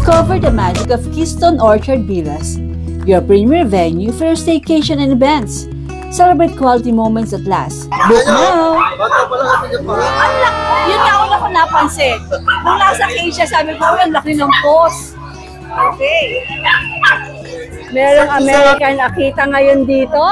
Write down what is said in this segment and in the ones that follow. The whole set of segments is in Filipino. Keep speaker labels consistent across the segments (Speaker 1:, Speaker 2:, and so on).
Speaker 1: Discover the magic of Keystone Orchard Villas, your premier venue for your staycation and events. Celebrate quality moments at last. Book now!
Speaker 2: Yun nga ako na napansin. Nung nasa Asia, sabi ko, ang laki ng post. Okay. Merong American Akita ngayon dito.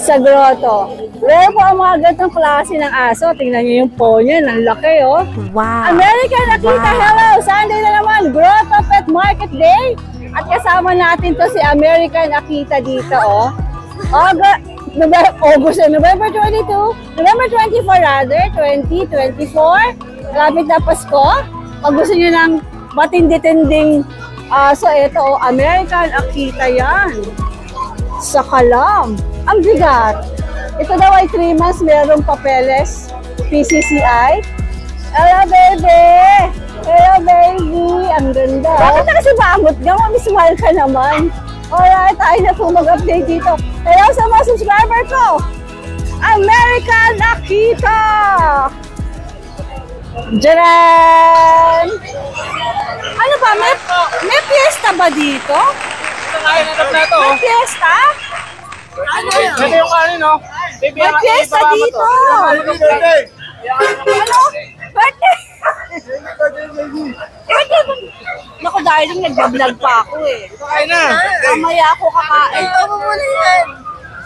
Speaker 2: Sa grotto. Meron po ang mga gantong klase ng aso. Tingnan niyo yung po niya. Ang laki, oh.
Speaker 1: Wow!
Speaker 2: American Akita, hello! Sunday na naman, Grotto Pet Market Day. At kasama natin to si American Akita dito, oh. November 22, November 24 rather, 2024. Lapit na Pasko. Pag gusto nyo ng matindi-tinding aso, ito, oh, American Akita yan. Sa Kalam. Ang bigat. Ito daw ay 3 months, merong papeles, PCCI. Hello, baby! Hello, baby! Ang ganda. Bakit na kasi maamot ka? Mamiswal ka naman. Alright, tayo na po mag-update dito. Hello sa mga subscriber ko! American Akita! Diyan! Ano ba? May fiesta ba dito? May fiesta? Ano yun?
Speaker 3: Ito yung kanino?
Speaker 2: May fiesta dito! Ano? Birthday! Naku, darling, nag-vlog pa ako eh.
Speaker 3: Kain na!
Speaker 2: Mamaya ako kakain.
Speaker 4: Ito mo muna yan.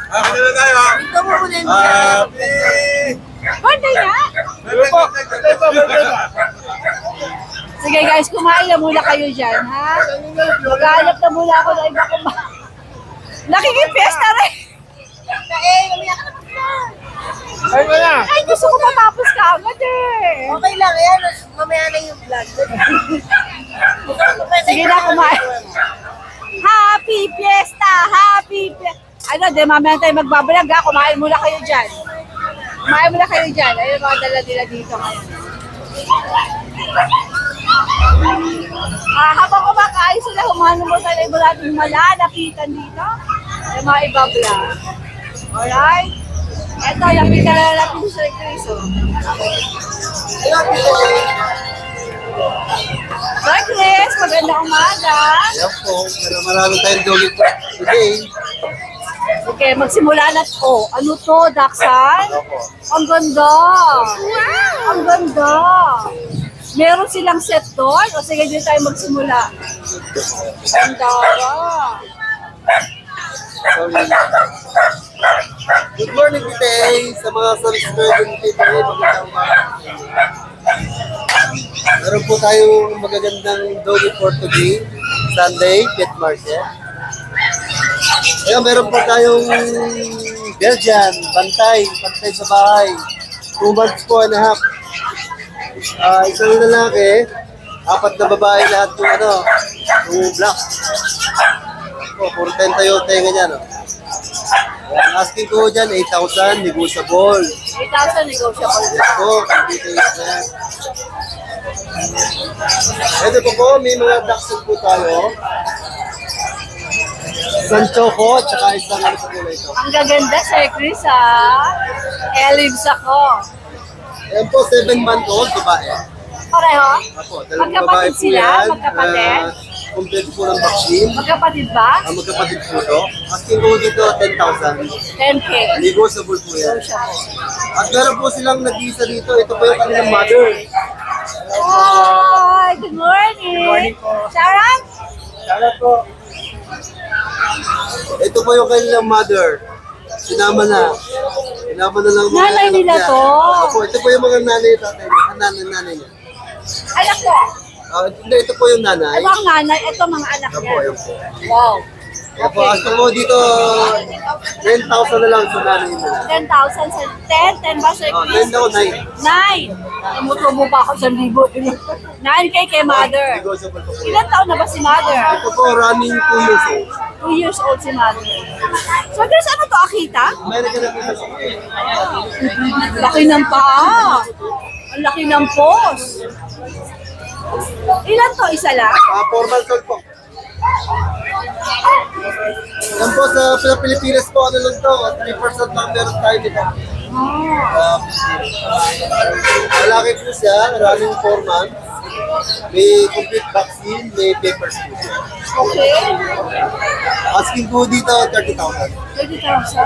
Speaker 3: Kain na tayo ha!
Speaker 4: Ito mo muna yan.
Speaker 2: Birthday nga!
Speaker 3: Meron po!
Speaker 2: Sige guys, kumain na muna kayo dyan, ha? Maghanap na muna ako ng iba kumain. Nakikipesta rin!
Speaker 4: Mamaya ka na pagka.
Speaker 3: Kain ka na!
Speaker 2: Ay, gusto ko matapos ka agad eh.
Speaker 4: Okay lang yan. Mamaya na yung vlog.
Speaker 2: Sige na, kumain. Happy Fiesta! Happy Fiesta! Ano, di mamaya tayo magbabalag ha? Kumain muna kayo dyan. Kumain muna kayo dyan. Ayun mga dala nila dito ngayon. Habang kumakain sila, humanong mo tayo mo natin malalapitan dito. Yung mga iba-vlog. Alright? Ito, lapit ka na lapit sa Chris. Hi Chris, magandang umaga.
Speaker 5: Yan po, marami tayong doggy today.
Speaker 2: Okay, magsimula na po. Ano to, Daksan? Ang ganda. Ang ganda. Meron silang set doon? O sige, dito tayo magsimula. Ang ganda.
Speaker 5: Good morning today sa mga subscriber ng TV. Meron po tayong magagandang doggy for today, Sunday, Pet Market. Ayan, meron po tayong Belgian, bantay sa bahay. 2 months po and a half. Isang lalaki, 4 na babae lahat yung black. Puro 10 tayo tenga niya, no? Ayan, asking ko dyan, 8,000, negotiable.
Speaker 2: 8,000 negotiable.
Speaker 5: Ito, details na yan. Ito po, may mga dachshund po tayo. Isang choco, tsaka isang ano po na ito.
Speaker 2: Ang gaganda, Sir Chris, ha? Elibs ako.
Speaker 5: Ayan po, 7-month-old babae.
Speaker 2: Pareho?
Speaker 5: Apo, dalawang babae
Speaker 2: Magkapatid
Speaker 5: po
Speaker 2: sila?
Speaker 5: yan.
Speaker 2: Magkapatid?
Speaker 5: Kompleto po ng vaccine.
Speaker 2: Magkapatid ba?
Speaker 5: Magkapatid po ito. Asking ko dito, 10,000.
Speaker 2: 10K.
Speaker 5: Negotiable po yan. At meron po silang nag-iisa dito. Ito po yung kanilang mother.
Speaker 2: Hi! Good morning!
Speaker 3: Good morning po.
Speaker 2: Sharon?
Speaker 3: Salamat po.
Speaker 5: Ito po yung kanilang mother. Sinama na. Sinama na lang mga
Speaker 2: Nanay
Speaker 5: anak
Speaker 2: nila
Speaker 5: niya.
Speaker 2: to?
Speaker 5: Opo, ito po yung mga nanay tatay niya. Nanay niya.
Speaker 2: Anak ko.
Speaker 5: Hindi, ito po yung nanay.
Speaker 2: Ito ang nanay, ito mga anak
Speaker 5: Yan
Speaker 2: niya.
Speaker 5: po, yan po.
Speaker 2: Wow.
Speaker 5: Yan po, as po dito, 10,000 na lang sa nanay nila.
Speaker 2: 10,000 sa 10 ba Sir
Speaker 5: Oh,
Speaker 2: Chris?
Speaker 5: 10 daw, 9.
Speaker 2: 9. Tumutubo pa ako sa 1,000. 9K kay mother.
Speaker 5: Negotiable po po.
Speaker 2: Ilan taon na ba si mother?
Speaker 5: Ito po, running 2 years old.
Speaker 2: 2 years old si mother. So Chris, ano to, Akita?
Speaker 5: American na po sa
Speaker 2: Laki ng paa. Ang laki ng pos. Ilan to? Isa lang?
Speaker 5: 4 months old po. Yan po sa Pilipinas po, ano lang to, 3% lang meron tayo dito.
Speaker 2: Oh.
Speaker 5: Malaki po siya, running 4 months. may complete vaccine, may papers po siya.
Speaker 2: Okay.
Speaker 5: Asking po dito, 30,000.
Speaker 2: 30,000.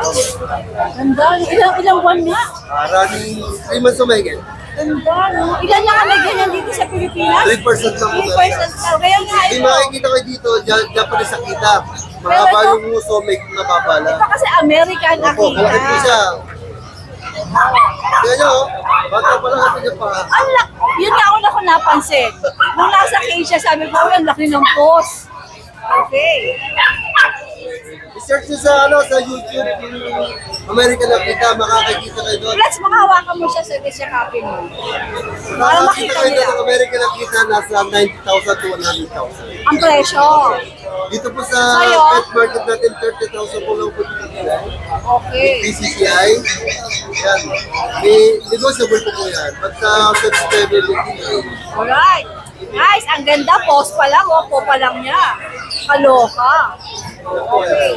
Speaker 2: Ganda. Ilang buwan nga?
Speaker 5: Running 3 months o mahigit.
Speaker 2: Ganda, no? Ilan lang ang ganyan dito sa Pilipinas?
Speaker 5: 3% lang po.
Speaker 2: 3% na. Kaya nga
Speaker 5: Hindi
Speaker 2: ito.
Speaker 5: makikita kayo dito, Japanese Akita. Mahaba
Speaker 2: ito-
Speaker 5: yung uso, may nababala.
Speaker 2: Ito kasi American
Speaker 5: Opo, malaki po
Speaker 2: Akita.
Speaker 5: siya. Kaya nyo, bata pa lang natin yung paa.
Speaker 2: Yun nga ako napansin. Nung nasa Asia, sabi ko, ang laki ng post. Okay.
Speaker 5: I-search nyo sa YouTube, American Akita, makakakita kayo doon.
Speaker 2: Let's makahawakan mo siya sa siya copy mo. Para
Speaker 5: Makakakita
Speaker 2: makita
Speaker 5: kayo doon
Speaker 2: nila.
Speaker 5: ng American Akita, nasa 90,000 to 100,000.
Speaker 2: Ang presyo.
Speaker 5: Dito po sa
Speaker 2: Sa'yo?
Speaker 5: pet market natin, 30,000 po lang po dito.
Speaker 2: Okay.
Speaker 5: PCCI, yan. May negotiable po yan. At sa subscriber din dito.
Speaker 2: Alright. Guys, ang ganda. Post pa lang. Opo pa lang niya. Kaloka. Okay.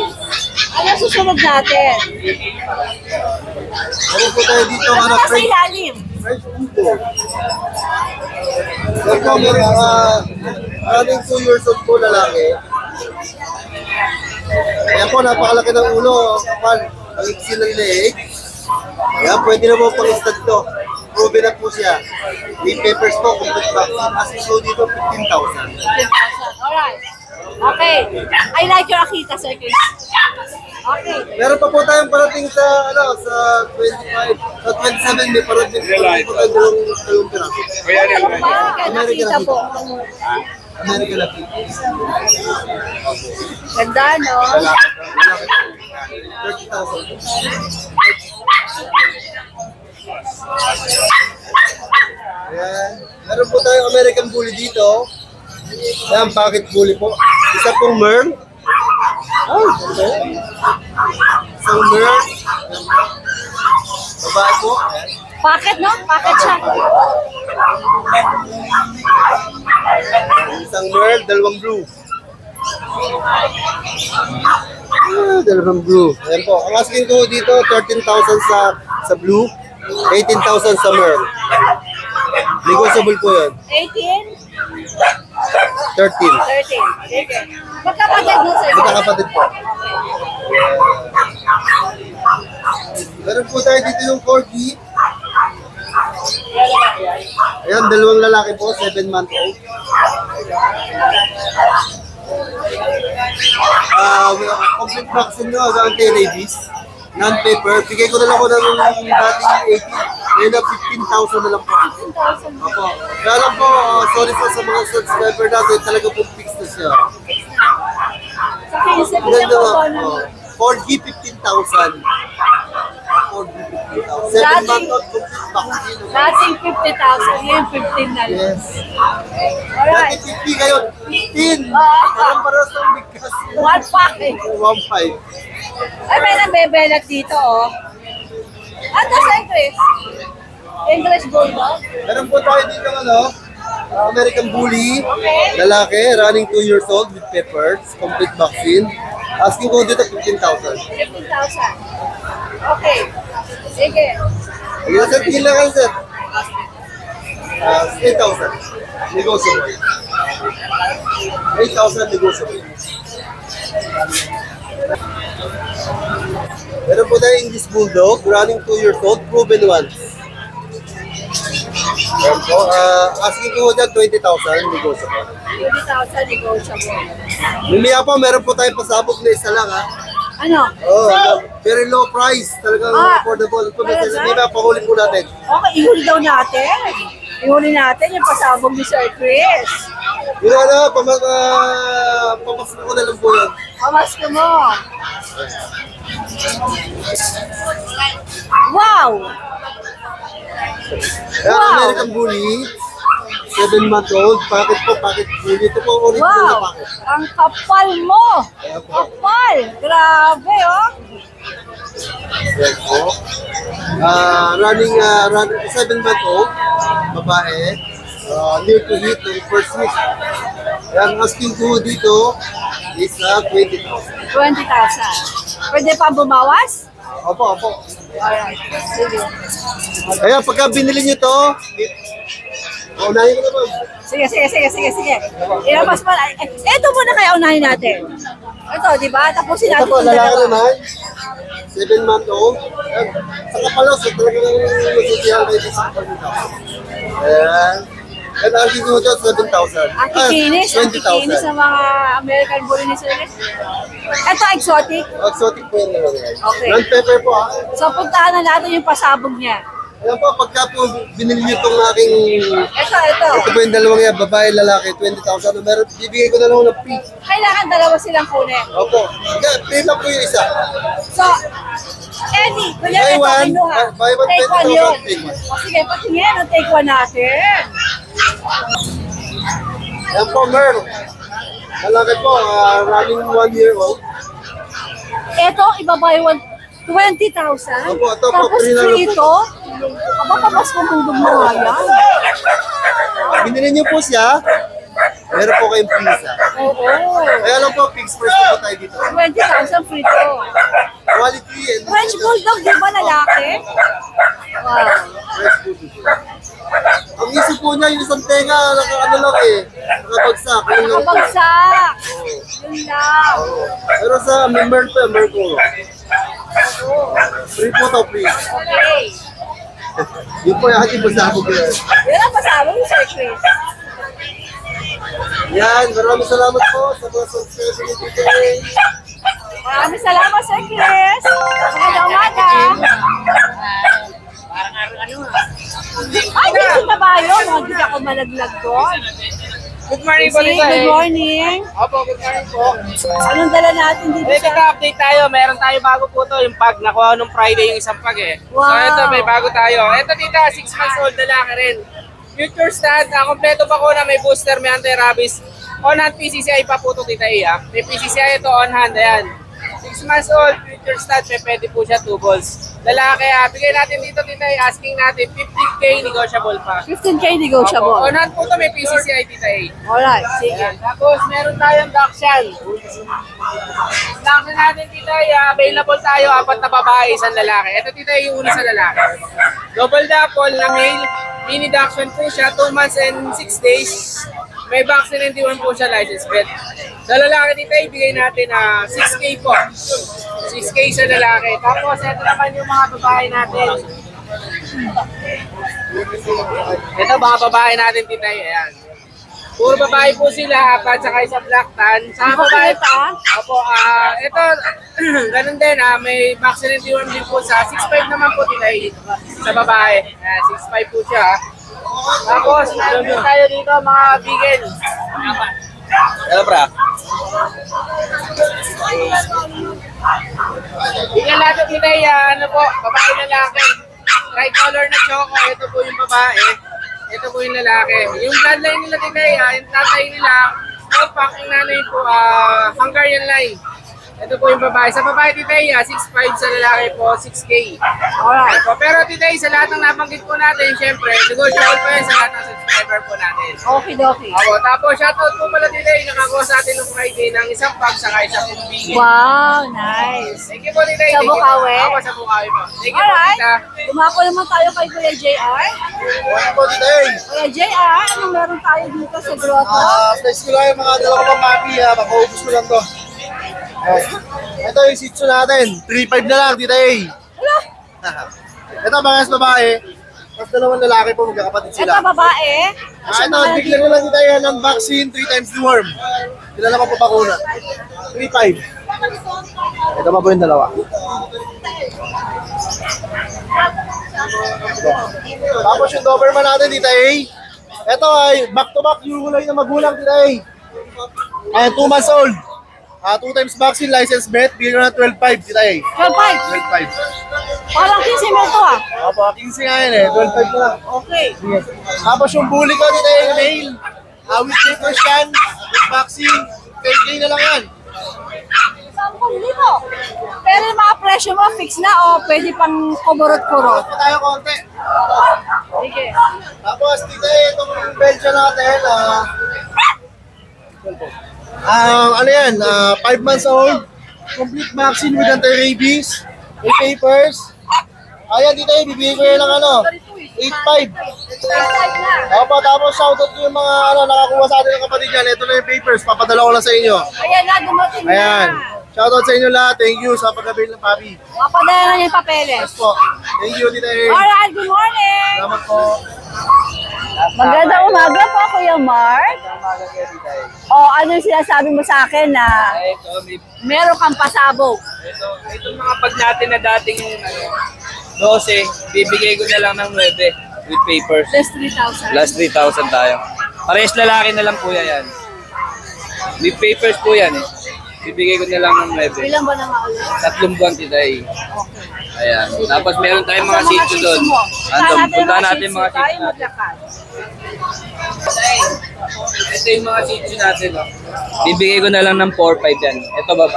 Speaker 2: Ano susunod natin?
Speaker 5: Ano po tayo dito,
Speaker 2: Ano
Speaker 5: ano,
Speaker 2: nasa ilalim?
Speaker 5: French Bulldog. Yan po, meron running 2 years old po lalaki. Ayan po, napakalaki ng ulo, kapal, ang iksi ng leeg. Ayan, pwede na po pang-stud to. Proven na po siya. May papers po, complete vaccine. As show dito, 15,000.
Speaker 2: 15,000. Alright. Okay. I like your Akita, Sir Chris. Okay.
Speaker 5: Meron pa po tayong parating sa, sa 25, sa 27, may parating po tayo dalawang piraso.
Speaker 2: American Akita po.
Speaker 5: American Akita.
Speaker 2: Ganda, no?
Speaker 5: 30,000. Ayan. Meron po tayong American Bully dito. Ayan, pocket bully po. Isa pong Merl. Oh, okay. Isang Merl. Babae po. Ayan.
Speaker 2: Packet, no? Packet siya.
Speaker 5: Isang Merl, dalawang blue. Dalawang blue. Ayan po. Ang asking ko dito, 13,000 sa blue, 18,000 sa Merl. Negotiable po yun.
Speaker 2: 18?
Speaker 5: 13.
Speaker 2: 13. Sige. Magkapatid mo, Sir.
Speaker 5: Magkakapatid po. Meron po tayo dito yung corgi. Ayan, dalawang lalaki po, 7-month-old. Complete vaccine nyo, anti-rabies. Non-paper. Bigay ko na lang ko ng dating 18. Ngayon na 15,000 na lang po.
Speaker 2: 15,000.
Speaker 5: Opo. Kaya lang po, sorry po sa mga subscriber natin, talaga po fix na siya.
Speaker 2: Sa 15,
Speaker 5: Ganda
Speaker 2: mo ba
Speaker 5: na.
Speaker 2: na?
Speaker 5: 4G 15,000. 4G 15,000. 7-month-old complete vaccine.
Speaker 2: Dating 50,000, ngayon 15 na lang.
Speaker 5: Yes.
Speaker 2: Alright.
Speaker 5: Dati 50 ngayon, 15. Parang paras ng bigkas.
Speaker 2: 1.5.
Speaker 5: 1.5.
Speaker 2: Ay, may nabebelat dito, oh. Ano, Sir Chris? English Bulldog?
Speaker 5: Meron po tayo dito American Bully, lalaki, running 2 years old with peppers, complete vaccine. Asking ko dito 15,000.
Speaker 2: 15,000. Okay. Sige.
Speaker 5: Ayun, sir, tingin lang kayo, sir. 8,000. Negotiable. 8,000 negotiable. Meron po tayo English Bulldog, running 2 years old, proven once. Meron po, asking ko dyan 20,000 negotiable.
Speaker 2: 20,000 negotiable.
Speaker 5: Mimaya po, meron po tayong pasabog na isa lang, ha?
Speaker 2: Ano?
Speaker 5: Oh, very low price. Talagang
Speaker 2: Ah,
Speaker 5: affordable. Kung
Speaker 2: talaga?
Speaker 5: nasa Viva, pahuli po natin.
Speaker 2: Okay, ihuli daw natin. Ihuli natin yung pasabog ni Sir Chris.
Speaker 5: Yung pamasok ko na lang po yun.
Speaker 2: Pamas ka mo. Wow!
Speaker 5: Kaya
Speaker 2: Wow.
Speaker 5: American Bully, 7-month-old, packet po, packet bully. Ito po, original na
Speaker 2: Wow!
Speaker 5: packet.
Speaker 2: Ang kapal mo!
Speaker 5: Kaya po,
Speaker 2: Kapal! Grabe, oh!
Speaker 5: yan po. Running 7-month-old, babae, near to hit ng first week. Kaya ang asking ko dito is 20,000.
Speaker 2: 20,000. Pwede pa bumawas?
Speaker 5: Opo, opo.
Speaker 2: Alright. Sige.
Speaker 5: Kaya pagka binili nyo to, Unahin ko na ma'am.
Speaker 2: Sige. Ilabas pa. Ito muna kaya unahin natin. Ito, di ba? Tapusin
Speaker 5: Ito
Speaker 2: natin
Speaker 5: po,
Speaker 2: yung
Speaker 5: lalaki
Speaker 2: dalawa.
Speaker 5: naman. 7-month-old. Sa kapalos, talaga naman masisiyahan kayo sa kapalita. Ayan. And ang sinuto, 7,000.
Speaker 2: Ang kikinis sa
Speaker 5: 20,000.
Speaker 2: mga American Bullies. Ito, exotic.
Speaker 5: Exotic po yun naman yan.
Speaker 2: Okay.
Speaker 5: Non-pepper po ah.
Speaker 2: So, puntahan na natin yung pasabog niya.
Speaker 5: Ayan po, pagka po binili niyo itong aking...
Speaker 2: Ito.
Speaker 5: Ito po yung dalawang yan, babae, lalaki, 20,000. Meron, bibigay ko na lang ng free.
Speaker 2: Kailangan dalawa silang kunin.
Speaker 5: Opo. Hindi, free lang po yung isa.
Speaker 2: So, Eddie,
Speaker 5: Buy
Speaker 2: kunyari ito
Speaker 5: one,
Speaker 2: kinuha.
Speaker 5: buy one,
Speaker 2: Take one
Speaker 5: 20,000,
Speaker 2: yun.
Speaker 5: take one.
Speaker 2: O sige, patingin ang take one natin.
Speaker 5: Ayan po, Merl. Malaki po, running 1 year old.
Speaker 2: Ito, ibabay 20,000.
Speaker 5: Opo, ito po,
Speaker 2: Tapos
Speaker 5: free na
Speaker 2: free
Speaker 5: lang po.
Speaker 2: ito. Aba, papas kong hundog mo nga yan.
Speaker 5: Binili niyo po siya, meron po kayong free isa.
Speaker 2: Oo.
Speaker 5: Kaya lang po, fixed price po tayo dito.
Speaker 2: 20,000 free to.
Speaker 5: Quality and...
Speaker 2: French Bulldog, di ba lalaki? Wow.
Speaker 5: Fresh Bulldog. Ang isip po niya, yung isang tenga, ano lang eh, nakabagsak. Yun lang po.
Speaker 2: Nakabagsak. Yun lang.
Speaker 5: Pero sa Merl po, Merl po. Free po to, free.
Speaker 2: Okay.
Speaker 5: Yun po yung ating pagsabog yan.
Speaker 2: Yan ang pasabog ni Sir Chris.
Speaker 5: Yan, maraming salamat po sa mga subscribers ni today.
Speaker 2: Maraming salamat, Sir Chris. Magandang umaga. Ay, busy na ba yun? Hindi ako malaglag doon.
Speaker 3: Good morning po
Speaker 2: Busy,
Speaker 3: dito
Speaker 2: good morning.
Speaker 3: Opo, good morning po.
Speaker 2: Anong dala natin dito
Speaker 3: Dito
Speaker 2: sa...
Speaker 3: update tayo. Meron tayo bago po to. Yung pag nakuha nung Friday yung isang pag eh.
Speaker 2: Wow.
Speaker 3: So ito, may bago tayo. Ito tita, 6 months old lalaki rin. Future stand, kompleto pa ko na may booster, may anti-rabies. On-hand PCCI pa po ito tita Iya. May PCCI ito on-hand, ayan. 6 months old, future stand, may pwede po siya 2 balls. Lalaki, bigay natin dito tita Iya, asking natin 50K, negotiable pa.
Speaker 2: 15K negotiable.
Speaker 3: Opo, on-hand po ito, may PCCI tita Iya.
Speaker 2: Alright, sige.
Speaker 3: Ayan. Tapos meron tayong Dachshund. Dachshund natin tita, available tayo, 4 na babae, 1 lalaki. Ito tita yung una sa lalaki. Double dapple na male, mini Dachshund po siya, 2 months and 6 days. May vaccine and D1 po siya, license vet. Sa lalaki tita, ibigay natin 6K po. 6K sa lalaki. Tapos ito naman yung mga babae natin. Ito mga babae natin tita, ayan. Puro babae po sila, apat saka isang black tan. Sa babae pa, opo, ito, ganun din, may vaccine and D1 din po sa 6'5 naman po tita sa babae. 6'5 po siya. Tapos, meron din tayo dito mga vegan.
Speaker 5: Hello, bra.
Speaker 3: Vegan natin tita, ano po, babae lalaki. Tricolor na choco, ito po yung babae. Ito po yung lalaki. Yung bloodline nila tita, yung tatay nila, packing nanay po, Hungarian line. Ito po yung babae. Sa babae tita, 6'5 sa lalaki po, 6K.
Speaker 2: Alright.
Speaker 3: Pero tita, sa lahat ng nabanggit po natin, syempre, negotiable po yan sa lahat ng subscriber po natin.
Speaker 2: Okay, dokie.
Speaker 3: Ako, tapos shoutout po pala tita, nakakuha sa atin ng Friday ng isang pag saka isang kumbigin.
Speaker 2: Wow, nice.
Speaker 3: Thank you po tita.
Speaker 2: Sa Bukawi?
Speaker 3: Ako sa Bukawi po. Thank you po
Speaker 2: Alright.
Speaker 3: tita.
Speaker 2: Dumako naman tayo kay Kuya JR.
Speaker 5: Ano po dito eh?
Speaker 2: Kuya JR, anong meron tayo dito sa grotto?
Speaker 5: Flex ko lang yung mga dalawa pang mapi ha, makaubos ko lang to. Ito yung Shih Tzu natin, 3.5 na lang, tita A. Ito mga babae, tapos dalawang lalaki po, magkakapatid
Speaker 2: Ito
Speaker 5: sila.
Speaker 2: babae.
Speaker 5: Ito, bigyan ko lang tita A ng vaccine, 3 times deworm. Sila naman po bakuna. 3.5. Ito pa po yung dalawa. Tapos yung Doberman natin, tita A. Ito ay back-to-back yung kulay na magulang, tita A. Ay, 2 months old. 2 times vaccine, license vet, bigyan na 12.5, tita A.
Speaker 2: 12.5.
Speaker 5: 12.5.
Speaker 2: Parang 15 mo ito ah.
Speaker 5: Opo, 15 nga yun eh, 12.5 na lang.
Speaker 2: Okay.
Speaker 5: Yes. Tapos yung bully ko, tita A, male. With papers yan, with vaccine, 10K na lang yan.
Speaker 2: 10,000. Pero yung mga presyo mo, fix na o pwede pang kumurot-kurot?
Speaker 5: Tapos pa tayo konti.
Speaker 2: Sige.
Speaker 5: Tapos, tita A, itong Belgian natin, ano yan, 5 months old, complete vaccine with anti-rabies, may papers. Ayan, dito bibigay ko yan ng 8.5.
Speaker 2: na.
Speaker 5: Opo, tapos shoutout ko yung mga nakakuha sa atin ng kapatid yan. Ito na yung papers, papadala ko lang sa inyo.
Speaker 2: Ayan na, dumating na.
Speaker 5: Ayan. Shoutout sa inyo lahat. Thank you sa pag-avail ng papi.
Speaker 2: Mapadala na yung papeles.
Speaker 5: Yes po. Thank you, Tita A.
Speaker 2: Alright, good morning.
Speaker 5: Salamat po.
Speaker 2: Magandang umaga po, Kuya Mark. Ano yung sinasabi mo sa akin na meron kang pasabog?
Speaker 3: Ito mga pag natin na dating 12, bibigay ko na lang ng 9 with papers.
Speaker 2: Plus 3,000.
Speaker 3: Plus 3,000 tayo. Parehas lalaki na lang po yan. With papers po yan eh. Bibigay ko na lang ng 9.
Speaker 2: Ilan ba na nga ulit?
Speaker 3: 3 buwan today. Ayan. Tapos meron tayong mga
Speaker 2: Sa
Speaker 3: sitio doon. Punta natin mga
Speaker 2: tayo
Speaker 3: sitio natin.
Speaker 2: maglakas.
Speaker 3: Ito yung mga sitio natin. Oh. Bibigay ko na lang ng 4-5 yan. Ito ba?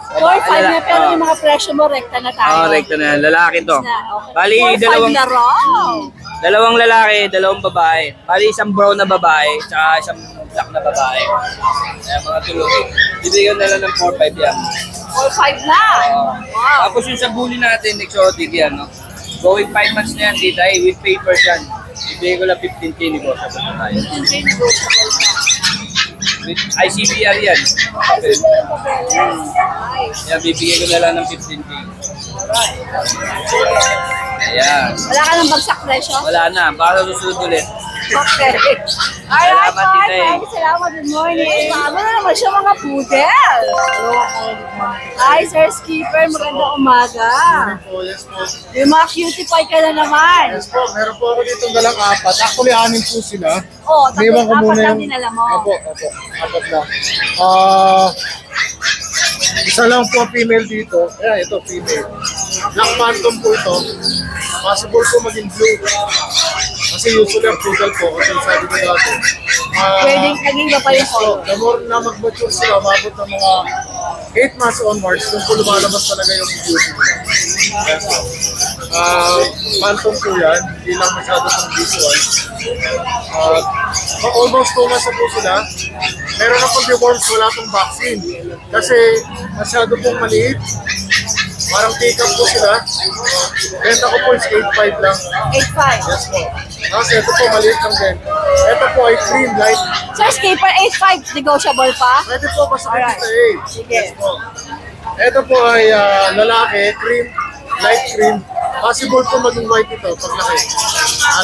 Speaker 2: 4-5 na, pero yung mga presyo mo, rekta na tayo.
Speaker 3: Rekta na yan. Lalaki to.
Speaker 2: Okay.
Speaker 3: Bali,
Speaker 2: 4-5 na raw.
Speaker 3: dalawang lalaki, dalawang babae. Bali, isang brown na babae, tsaka isang black na babae. Ayan, mga tulog. Bibigyan na lang ng 4-5 yan.
Speaker 2: 4-5 na. Wow.
Speaker 3: Tapos yung sa bully natin, exotic yan, no? Going 5 months na yan, dito ay with papers yan. Bibigyan ko lang 15K negotiable na tayo. With ICBR yan. Yan, bibigyan ko na lang ng 15K. Ayan.
Speaker 2: Wala ka ng bagsak presyo?
Speaker 3: Wala na, baka susunod ulit.
Speaker 2: Okay. Alright,
Speaker 3: Salamat, Tita A.
Speaker 2: salamat. Good morning. Bago na naman siya mga pudel. Hi, Sir Skipper. Magandang umaga.
Speaker 5: Yes po.
Speaker 2: Yung mga cutie pie ka na naman.
Speaker 5: Yes po. Meron po ako dito dalang 4. Actually, 6 po sila.
Speaker 2: Oo,
Speaker 5: Iniwan ko
Speaker 2: apat
Speaker 5: muna
Speaker 2: lang
Speaker 5: yung-
Speaker 2: dinala mo.
Speaker 5: Opo. 4 lang. Isa lang po female dito. Ayan, ito female. Black Phantom po ito. Possible po maging blue. Kasi usually ang poodle po, kasi sabi ko dati.
Speaker 2: Pwedeng nag-iba pa yung color.
Speaker 5: The more na mag-mature sila, mabot ng mga 8 months onwards, doon po lumalabas talaga yung beauty nila. Ayan po. Phantom po yan, hindi lang masyado pang visual. Almost 2 months na po sila. Meron na pong deworms, wala pong vaccine. Kasi masyado pong maliit. Parang take-up po sila. Benta ko po is 8.5 lang.
Speaker 2: 8.5.
Speaker 5: Yes po. Tapos ito po, maliit lang din. Ito po ay cream light.
Speaker 2: Sir Skipper, 8.5. Negotiable pa?
Speaker 5: Pwede po basta
Speaker 2: Alright.
Speaker 5: kita eh.
Speaker 2: Sige.
Speaker 5: Yes po. Ito po ay lalaki, cream, light cream. Possible po maging white ito pag laki.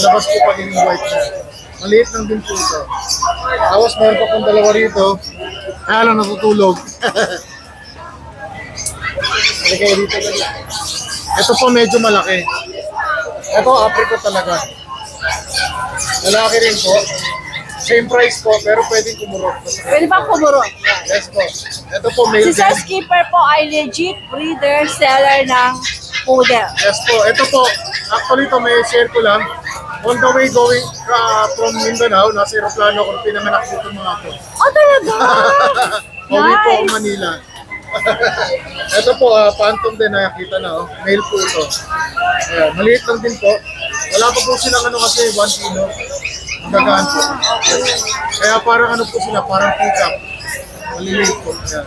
Speaker 5: Labas po pagiging white na. Maliit lang din po ito. Tapos meron pa pong dalawa rito. Kaya lang natutulog. Halika dito. Ito po medyo malaki. Ito apricot talaga. Lalaki rin po. Same price po, pero pwedeng kumurot.
Speaker 2: Pwede bang kumurot?
Speaker 5: Yes po. Ito po male
Speaker 2: Si Sir
Speaker 5: din.
Speaker 2: Skipper po ay legit breeder, seller ng poodle.
Speaker 5: Yes po. Ito po. Actually ito may share ko lang. On the way going from Mindanao, nasa aeroplano ko pinanganak dito mga po.
Speaker 2: Oh, talaga?
Speaker 5: Uwi po
Speaker 2: Nice.
Speaker 5: ang Manila. Ito po, phantom din nakikita na. Oh. Male po ito. Ayan, maliit lang din po. Wala pa po silang ano kasi 1 kilo. Ang gagaan po. Kaya parang ano po sila, parang pick-up. Maliliit po. Ayan.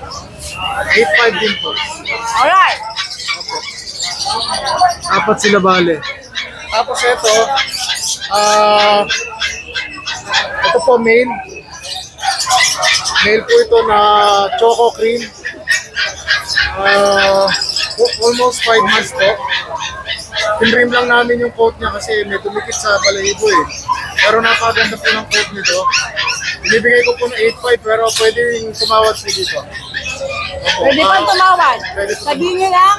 Speaker 5: 8.5 din po.
Speaker 2: Alright.
Speaker 5: Apat sila bale. Tapos ito, ito po male. Male po ito na choco cream. Almost 5 months po. Pinrim lang namin yung coat niya kasi may tumikit sa balahibo eh. Pero napaganda po ng coat nito. Binibigay ko po ng 8.5 pero pwedeng tumawad po dito. Opo.
Speaker 2: Pwede bang tumawad?
Speaker 5: Pwede po
Speaker 2: Sabihin niyo lang,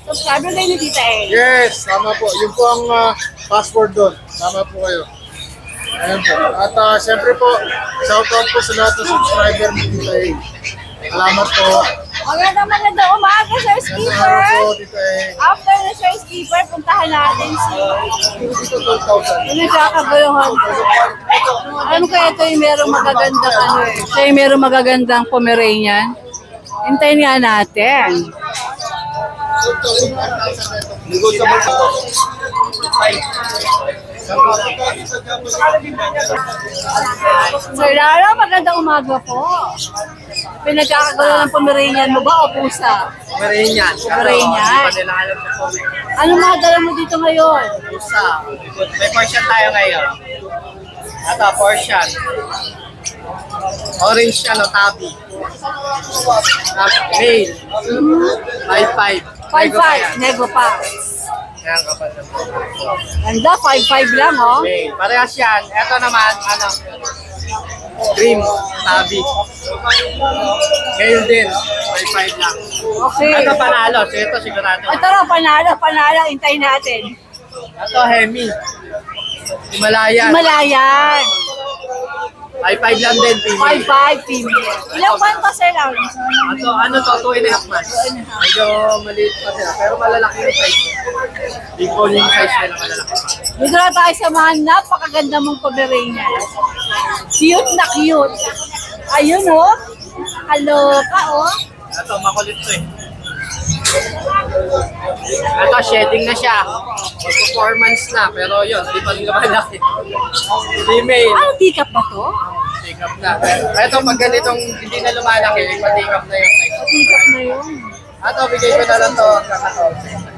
Speaker 2: subscriber kayo ni Tita A.
Speaker 5: Yes, tama po. Yun po ang password doon. Tama po kayo. Ayan po. At siyempre po, shoutout po sa lahat ng subscriber ni Tita A. Salamat po.
Speaker 2: Magandang umaga, Sir Skipper.
Speaker 5: Salamat po, Tita A.
Speaker 2: After na Sir Skipper, puntahan natin si
Speaker 5: Dito 12,000.
Speaker 2: yung nagkakaguluhan. Ano kaya ito yung merong magagandang ano eh? Ito yung merong magagandang Pomeranian. Hintayin nga natin.
Speaker 5: Negotiable po.
Speaker 2: Sir Lara, magandang umaga po. pinagkakagulo ng Pomeranian mo ba o pusa?
Speaker 3: Pomeranian.
Speaker 2: Pomeranian.
Speaker 3: Hindi pa nila alam sa Pomer.
Speaker 2: Anong mga dala mo dito ngayon?
Speaker 3: Pusa. May Persian tayo ngayon. Ito, Persian. Orange tabi. Male. 5'5".
Speaker 2: 5'5", nego pa.
Speaker 3: Ayan kapal na po.
Speaker 2: Ganda, 5'5 lang, oh.
Speaker 3: Male. Parehas yan. Ito naman, cream, tabi. Male din. 5'5" lang.
Speaker 2: Okay.
Speaker 3: Ito panalo. So ito sigurado.
Speaker 2: Ito raw, panalo. Hintayin natin.
Speaker 3: Ito, Hemi. Himalayan.
Speaker 2: Himalayan.
Speaker 3: 5'5" lang din, female.
Speaker 2: 5'5", female. Ilang buwan pa sila?
Speaker 3: Ito, 2.5 months. Medyo maliit pa sila, pero malalaki yung size. Big bone yung size nila, malalaki.
Speaker 2: Dito na tayo sa mga napakaganda mong Pomeranian. Cute na cute. Ayun, oh. Kaloka, oh.
Speaker 3: Ito, makulit to eh. Ito, shedding na siya. Performance na, pero yun, di pa rin malaki. Female.
Speaker 2: Ah, tikap ba to?
Speaker 3: Take up na. Ito, pag ganitong hindi na lumalaki, ipa-take up na yung size.
Speaker 2: Tikap na yun.
Speaker 3: Ito, bigay ko na lang to hanggang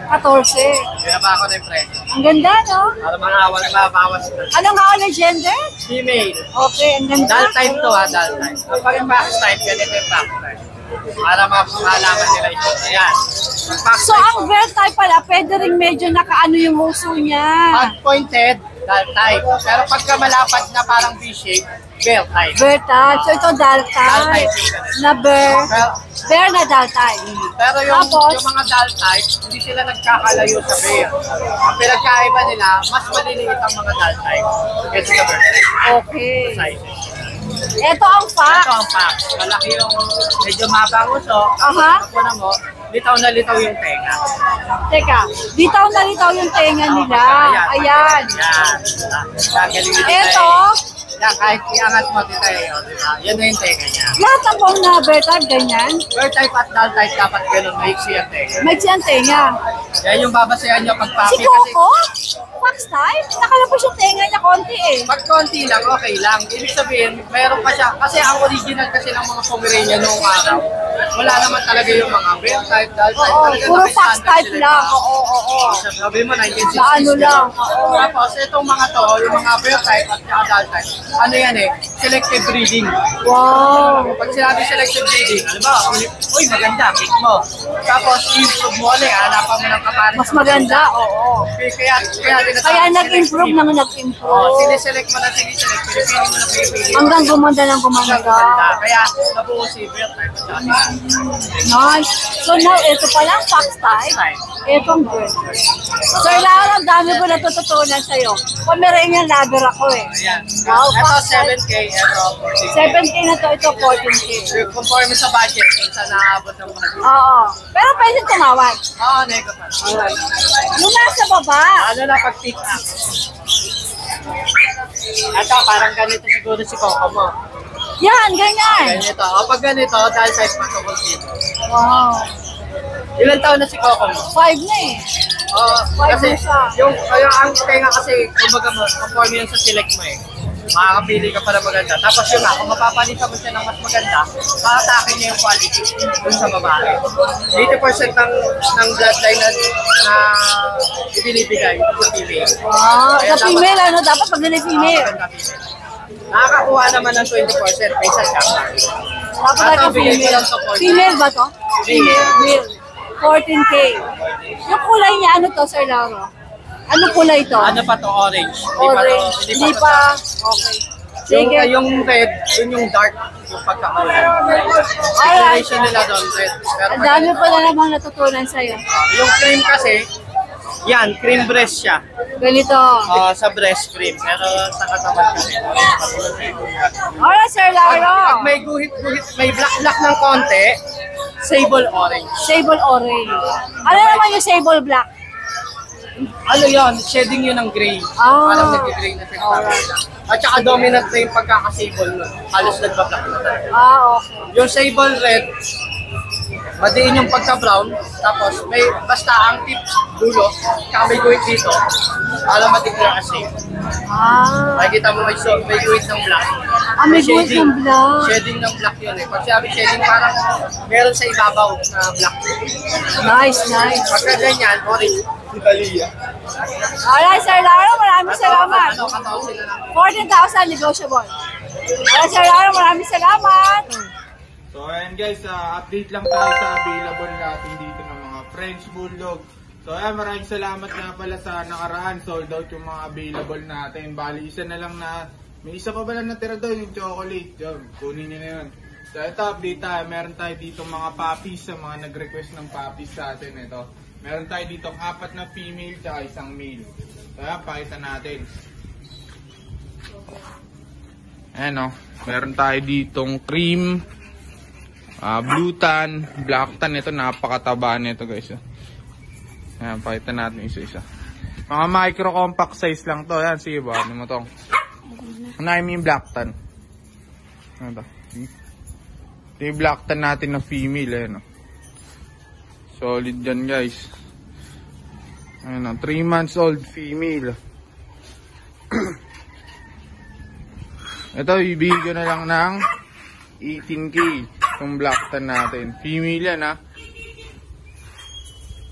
Speaker 2: 14.
Speaker 3: Pinaba ko na yung presyo.
Speaker 2: Ang ganda, no?
Speaker 3: Para mga mabawas na.
Speaker 2: Anong ako na gender?
Speaker 3: Female.
Speaker 2: Okay, ang ganda.
Speaker 3: Doll type to ha, doll type. Kapag yung box type, ganito yung box type. Para malaman nila ito. Ayan. Box
Speaker 2: So,
Speaker 3: type
Speaker 2: ang bear type pala, pwede rin medyo nakaano yung uso niya.
Speaker 3: pag pointed, doll type. Pero pagka malapad na parang V-shape, bear type.
Speaker 2: Bear type. So, ito doll type. Na bear. Bear na doll type.
Speaker 3: Pero yung
Speaker 2: Tapos?
Speaker 3: mga doll type, hindi sila nagkakalayo sa bear. Ang pinagkaiba nila, mas maliliit ang mga doll type kaysa sa bear
Speaker 2: Okay.
Speaker 3: sizes.
Speaker 2: Ito ang
Speaker 3: Ito
Speaker 2: fact.
Speaker 3: ang pack. Malaki yung medyo mabang uso.
Speaker 2: Aha.
Speaker 3: Kapag mo, litaw na litaw yung tenga.
Speaker 2: Teka, dito nalitaw yung tenga nila. Ayan.
Speaker 3: Yan. Gagaling nito
Speaker 2: Ito,
Speaker 3: yan, kahit iangat mo dito yun. Yan na yung tenga niya.
Speaker 2: lahat ng bang na bear type, ganyan.
Speaker 3: Bear type at doll type dapat ganun, maiksi ang tenga.
Speaker 2: May siyang tenga.
Speaker 3: Yan yung babasayan nyo pag
Speaker 2: Si
Speaker 3: papi kasi
Speaker 2: Coco, fox type, nakalabas yung tenga niya konti eh.
Speaker 3: pag konti lang, okay lang. Ibig sabihin, meron pa siya. Kasi ang original kasi ng mga Pomeranian noong araw, wala naman talaga yung mga bear type, doll type.
Speaker 2: Oo,
Speaker 3: Talaga
Speaker 2: puro
Speaker 3: naka-standard
Speaker 2: fox type
Speaker 3: sila.
Speaker 2: lang. Oo.
Speaker 3: Sabi mo, 1960s.
Speaker 2: Na ano lang.
Speaker 3: Tapos, itong mga to, yung mga bear type at saka doll type, ano yan eh, selective breeding.
Speaker 2: Wow.
Speaker 3: Pag sinabi selective breeding, alam mo, uy, maganda, pick mo. Tapos, i-improve mo ulit, hanapan mo ng kapares.
Speaker 2: Mas maganda, oo. Kaya nag-improve nang
Speaker 3: Oh,
Speaker 2: nag-improve.
Speaker 3: siniselect mo na siniselect, pinipili mo na pinipili.
Speaker 2: Hanggang gumanda ng
Speaker 3: Hanggang
Speaker 2: gumanda.
Speaker 3: gumanda. Kaya, nabuo si bear type at saka
Speaker 2: Nice. So now, ito pa lang, fox type. Itong bird. So, Lara, ang dami ko natututunan sa'yo. Pomeranian lover ako eh.
Speaker 3: Ayan.
Speaker 2: Wow,
Speaker 3: Ito,
Speaker 2: fox type.
Speaker 3: 7K, ito, 14K.
Speaker 2: 7K na to, ito 14K.
Speaker 3: Conforme sa budget, kung saan naaabot ng budget.
Speaker 2: Oo. Pero pwede tumawag.
Speaker 3: Oo, nego pa.
Speaker 2: Yung nasa baba.
Speaker 3: Ano na pag-pick up? Ito, parang ganito siguro si Coco mo.
Speaker 2: Yan, ganyan.
Speaker 3: Ganito. O pag ganito, dahil type pa ito dito.
Speaker 2: Wow.
Speaker 3: Ilan taon na si Coco mo?
Speaker 2: 5 na eh.
Speaker 3: Kasi
Speaker 2: na siya.
Speaker 3: yung ang tenga kasi, kumbaga mo, conforme yun sa select mo eh. Makakapili ka para maganda. Tapos yun nga, kung mapapalitan mo siya ng mas maganda, makatake niya yung quality dun sa babae. 80% ng bloodline na ibinibigay sa female. Kaya
Speaker 2: Sa female, ano, dapat pag nila female.
Speaker 3: maganda female. Nakakakuha naman ng 20% may isa siya.
Speaker 2: Dapat lagi female. Female ba to?
Speaker 3: Female.
Speaker 2: Male. 14K. Yung kulay niya, ano to, Sir Lauro? Ano kulay to?
Speaker 3: Ano pa to? Orange.
Speaker 2: Orange. Hindi pa. Okay. Sige.
Speaker 3: Yung red, yun yung dark, yung pagkakulay.
Speaker 2: Alright.
Speaker 3: Coloration nila doon, red. Pero
Speaker 2: Ang dami pa na namang natutunan sa'yo.
Speaker 3: yung cream kasi, yan, cream breast siya.
Speaker 2: Ganito.
Speaker 3: Sa breast cream. Pero sa katawan kasi.
Speaker 2: Alright, Sir
Speaker 3: Pag
Speaker 2: Lauro.
Speaker 3: may guhit-guhit, may black-black ng konti, sable orange.
Speaker 2: Sable orange. Ano naman yung sable black?
Speaker 3: Ano yon? Shedding yun ng gray.
Speaker 2: Ah.
Speaker 3: Parang nag-gray na siya. At saka dominant na yung pagkakasable nun. Halos nagpa-black na tayo.
Speaker 2: Okay.
Speaker 3: Yung sable red, Madiin yung pagka-brown, tapos may basta ang tips dulo, tsaka may guhit dito. Alam matigil kasi. Makikita mo may guhit ng black.
Speaker 2: May guhit ng black.
Speaker 3: Shading ng black yun eh. Pag sabi shading, parang meron sa ibabaw na black.
Speaker 2: Nice, nice.
Speaker 3: Pagka ganyan, orange.
Speaker 2: Alright, Sir Laro, maraming salamat.
Speaker 3: Kataon sila lang.
Speaker 2: 14,000 negotiable. Alright, Sir Laro, maraming salamat.
Speaker 6: So ayan guys, update lang tayo sa available natin dito ng mga French Bulldog. So ayan, maraming salamat nga pala sa nakaraan. Sold out yung mga available natin. Bali, isa na lang na, may isa pa ba lang natira doon, yung chocolate. Yun, kunin nyo na yun. So ito, update tayo. Meron tayo dito mga puppies, sa mga nag-request ng puppies sa atin. Ito, meron tayo dito 4 na female at 1 male. So ayan, pakita natin. Ayan o, meron tayo ditong cream, blue tan, black tan. Ito napakataba nito guys. Ayan, pakita natin isa-isa. Mga micro compact size lang to. Ayan, sige ba? Ano mo tong? Unahin mo yung black tan. Ano to? Ito yung black tan natin na female. Ayan o. Solid dyan guys. Ayan o, 3 months old female. Ito, ibigay ko na lang ng 18K. Itong black tan natin. Female yan ha.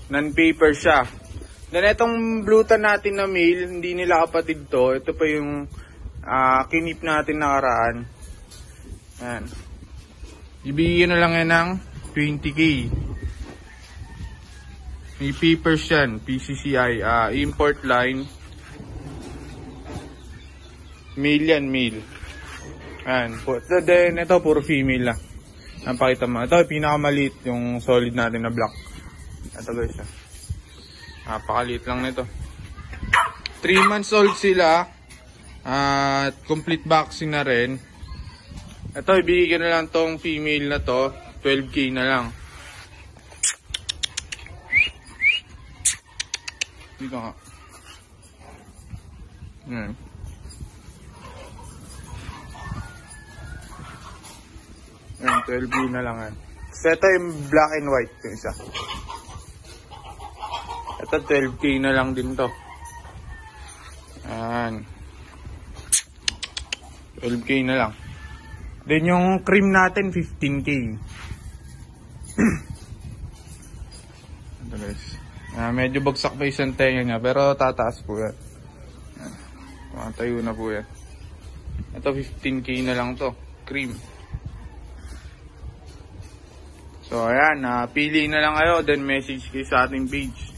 Speaker 6: Non-paper siya. Then itong blue tan natin na male, hindi nila kapatid to. Ito pa yung kinip natin nakaraan. Ayan. Ibigay na lang yan ng 20K. May papers yan. PCCI. Import line. Male yan, male. Ayan. Then ito, puro female lang. Napakita mo. Ito, pinakamaliit yung solid natin na black. Ito guys. Napakaliit lang nito. 3 months old sila. At complete vaccine na rin. Ito, ibigay na lang tong female na to. 12K na lang. Dito nga. Ayan. Ayan, 12K na lang yan. So, ito yung black and white yung isa. Ito, 12K na lang din to. Ayan. 12K na lang. Then yung cream natin, 15K. Ito guys. Medyo bagsak pa isang tenga niya, pero tataas po yan. Tayo na po yan. Ito, 15K na lang to. Cream. So, ayan, pili na lang kayo, then message kayo sa ating page.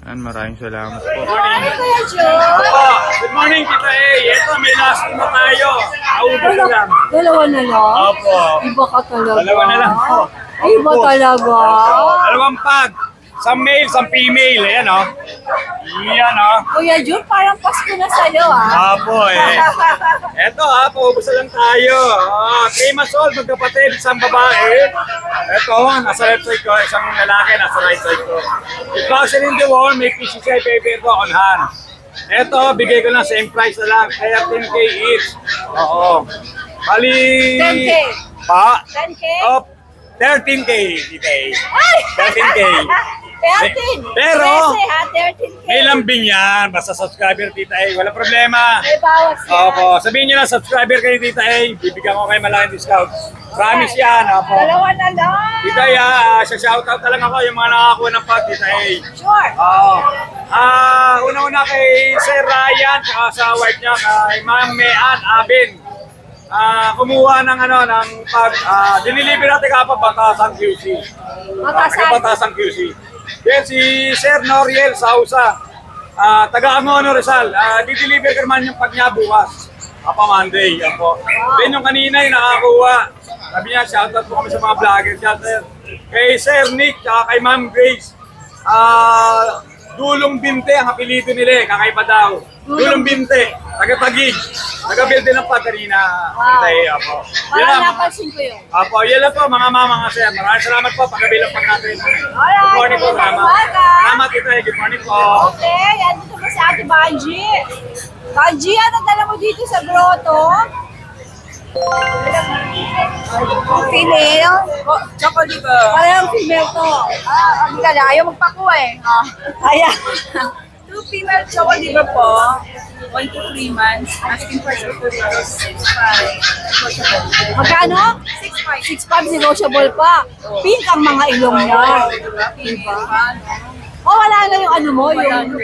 Speaker 6: Ayan, maraming salamat po.
Speaker 7: Good morning, Tita A. Ito, may last na tayo. Aubos na lang.
Speaker 2: Dalawa na lang?
Speaker 7: Opo.
Speaker 2: Iba ka talaga.
Speaker 7: Dalawa na lang po.
Speaker 2: Iba talaga.
Speaker 7: Dalawang pag. Some male, some female. Ayan, o. Ayan, o.
Speaker 2: Kuya Jun, parang Pasko na sa'yo,
Speaker 7: Opo, eh. Ito, paubos na lang tayo. 3 months old, magkapatid, isang babae. Ito, nasa left side ko. Isang lalaki, nasa right side ko. If vaccine in the wall, may PCCI paper ko on hand. Ito, bigay ko lang same price na lang. Kaya 10K each. Oo. Bali...
Speaker 2: 10K.
Speaker 7: Pa?
Speaker 2: 10K?
Speaker 7: Oh, 13K, Tita A. 13K.
Speaker 2: 13.
Speaker 7: Pero,
Speaker 2: 13K.
Speaker 7: may lambing yan. Basta subscriber, Tita A. Wala problema.
Speaker 2: May bawas yan.
Speaker 7: Opo. Sabihin nyo na, subscriber kayo, Tita A. Bibigyan ko kayo malaking discount. Promise yan. Opo.
Speaker 2: Dalawa na lang.
Speaker 7: Tita A, shoutout na lang ako yung mga nakakuha ng pag, Tita A.
Speaker 2: Sure.
Speaker 7: Oo. Una-una kay Sir Ryan, saka sa wife niya, kay Ma'am Mean Abin. Kumuha ng ng pag, diniliver natin kapag Batasang QC. Batasang QC. Then si Sir Noriel Sausa, taga-Angono Rizal, dideliver ka naman yung pag niya bukas. Monday, yan po. Then yung kanina yung nakakuha, sabi niya, shoutout po kami sa mga vlogger. Shoutout kay Sir Nick, kay Ma'am Grace. Dulong Binte ang apelido nila, kakaiba daw. Dulong Binte, taga-Tagig. Taga-build din ng patarina. Apo.
Speaker 2: Parang napansin ko yun.
Speaker 7: Apo, yan lang po mga mama, mga sir. Maraming salamat po, pagkabilang pag natin. Good morning po, salamat. Salamat ito, good morning po.
Speaker 2: Okay, yan dito po si Ate Banji. Banji, ano dala mo dito sa grotto? Female? Chocolate ba? Parang female to. Ang gala, ayaw magpakuha eh. Ayan.
Speaker 8: 2 female chocolate liver po. 1 to 3 months. Asking for the food is 6.5.
Speaker 2: Magkano? 6.5 negotiable pa. Pink ang mga ilong niya. Diba? Oh, wala na yung ano mo, yung...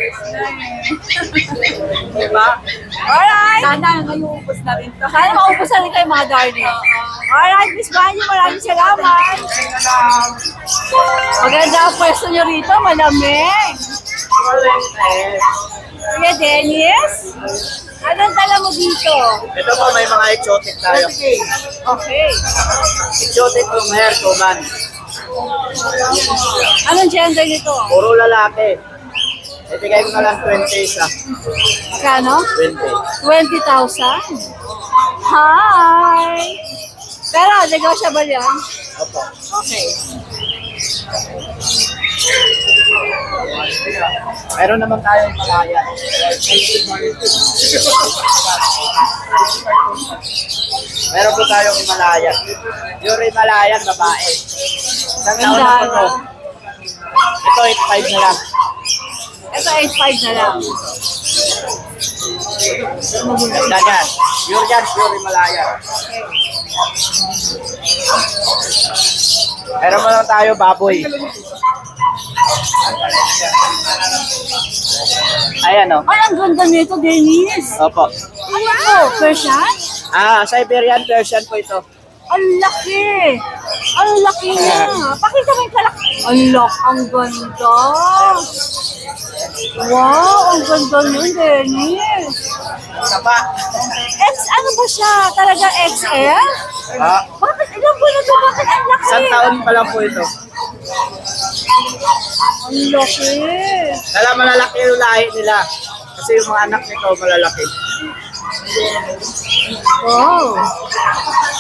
Speaker 8: Diba?
Speaker 2: Alright!
Speaker 8: Sana ngayon upos na rin to.
Speaker 2: Sana maupos na rin kayo mga darling. Alright, Miss Banyo, maraming salamat. Maganda ang pwesto nyo rito, malamig. Kuya Dennis, anong dala mo dito?
Speaker 5: Ito po, may mga exotic tayo.
Speaker 2: Okay.
Speaker 5: Exotic long hair, 2 months.
Speaker 2: Anong gender nito?
Speaker 5: Puro lalaki. Ibigay ko na lang 20 isa.
Speaker 2: Magkano?
Speaker 5: 20.
Speaker 2: 20,000? Hi! Pero, negotiable yan?
Speaker 5: Opo.
Speaker 2: Okay.
Speaker 5: Meron naman tayong malaya. Meron po tayong Himalayan. Yung Himalayan, babae. Isang taon na po ito. Ito, 8.5 na lang.
Speaker 2: Ito, 8.5 na lang.
Speaker 5: Ganda yan. Pure yan, pure Himalayan. Meron mo lang tayo, baboy. Ayan o.
Speaker 2: Ay, ang ganda nito, Dennis.
Speaker 5: Opo.
Speaker 2: Ano ito? Persian?
Speaker 5: Siberian Persian po ito.
Speaker 2: Ang laki! Ang laki niya! Pakita mo yung kalaki. Ang ganda! Wow! Ang ganda niya, Dennis!
Speaker 5: Sapa.
Speaker 2: Ano ba siya? Talaga XL? Bakit? Ilan po na ito? Bakit ang laki?
Speaker 5: Isang taon pa lang po ito.
Speaker 2: Ang laki!
Speaker 5: Dala malalaki yung lahi nila. Kasi yung mga anak nito malalaki.
Speaker 2: Wow!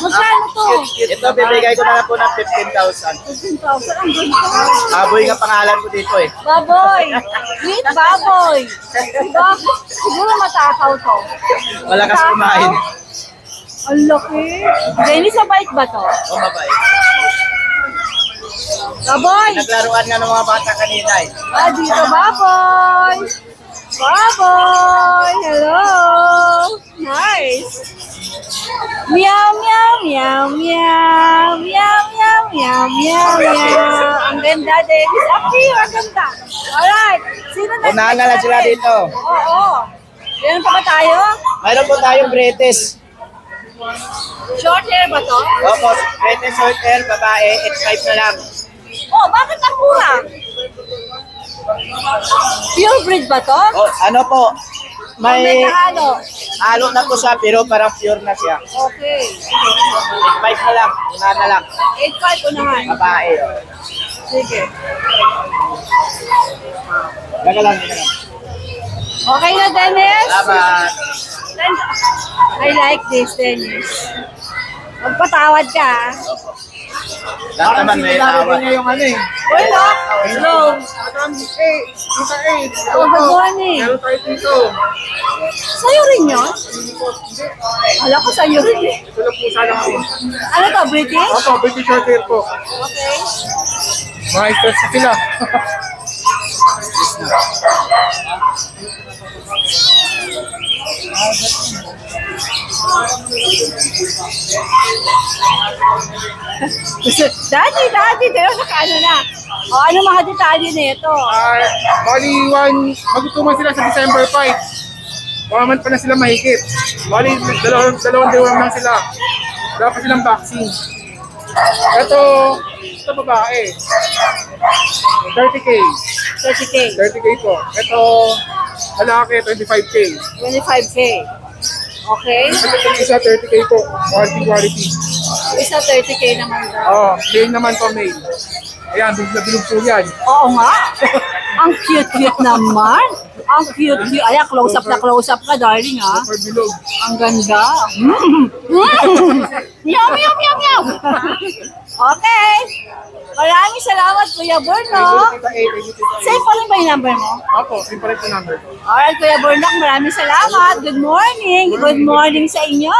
Speaker 2: Magkano to?
Speaker 5: Ito, bibigay ko na lang po ng 15,000.
Speaker 2: 15,000. Ang ganda!
Speaker 5: Baboy nga pangalan ko dito eh.
Speaker 2: Baboy! Meat baboy! Diba? Siguro matakaw to.
Speaker 5: Malakas kumain.
Speaker 2: Ang laki! Dennis, mabait ba to?
Speaker 5: O mabait.
Speaker 2: Baboy!
Speaker 5: Naglaruan nga ng mga bata kanina eh.
Speaker 2: Dito, baboy! Baboy! Hello! Nice! Meow, meow, meow, meow, meow, meow, meow, meow, meow. Ang ganda, Dennis. Ang ganda. Alright. Sino na?
Speaker 5: Unahan na lang sila dito.
Speaker 2: Oo. Meron pa ba tayo?
Speaker 5: Mayroon po tayong British.
Speaker 2: Short hair ba to?
Speaker 5: Opo, British short hair, babae, 8.5 na lang.
Speaker 2: Oh, bakit ang mura? Pure breed ba to?
Speaker 5: O, ano po,
Speaker 2: May
Speaker 5: may
Speaker 2: kahalo.
Speaker 5: halo na po siya pero parang pure na siya.
Speaker 2: Okay.
Speaker 5: 8.5 na lang, unahan na lang.
Speaker 2: 8.5 unahan.
Speaker 5: Babae.
Speaker 2: Sige.
Speaker 5: Gaga lang, gaga lang.
Speaker 2: Okay na, Dennis?
Speaker 5: Salamat.
Speaker 2: I like this, Dennis. Magpatawad ka.
Speaker 5: Lahat naman may tawad.
Speaker 2: Uy, no?
Speaker 3: Hello! Madam A! Tita A!
Speaker 2: Oh, good morning.
Speaker 3: Meron tayo dito.
Speaker 2: Sa'yo rin yun? Alam ko sa'yo rin eh.
Speaker 3: Ito lang po sana ako.
Speaker 2: Ano to, British?
Speaker 3: Opo, British short hair po.
Speaker 2: Okay.
Speaker 3: Mga stress na sila.
Speaker 2: Dati, pero nakaano na. O, ano mga detalye nito?
Speaker 3: Bali, mag-2 sila sa December 5. 1 month pa na sila mahigit. Bali, dalawang diwam lang sila. Wala pa silang vaccine. Ito babae. 30K.
Speaker 2: 30K.
Speaker 3: 30K po. Ito, lalaki, 25K.
Speaker 2: 25K. Okay.
Speaker 3: Ito isa, 30K po. Quality.
Speaker 2: Isa 30K naman daw.
Speaker 3: Male naman po, male. Ayan, bilog po yan.
Speaker 2: Oo nga. Ang cute naman. Ang cute. Ayan, close up ka, darling, ha?
Speaker 3: Super bilog.
Speaker 2: Ang ganda. Meow, meow, meow, meow. Okay. Maraming salamat, Kuya Burnok. Save pa rin ba yung number mo?
Speaker 3: Opo, same pa rin po number.
Speaker 2: Alright, Kuya Burnok, maraming salamat. Good morning. Good morning sa inyo.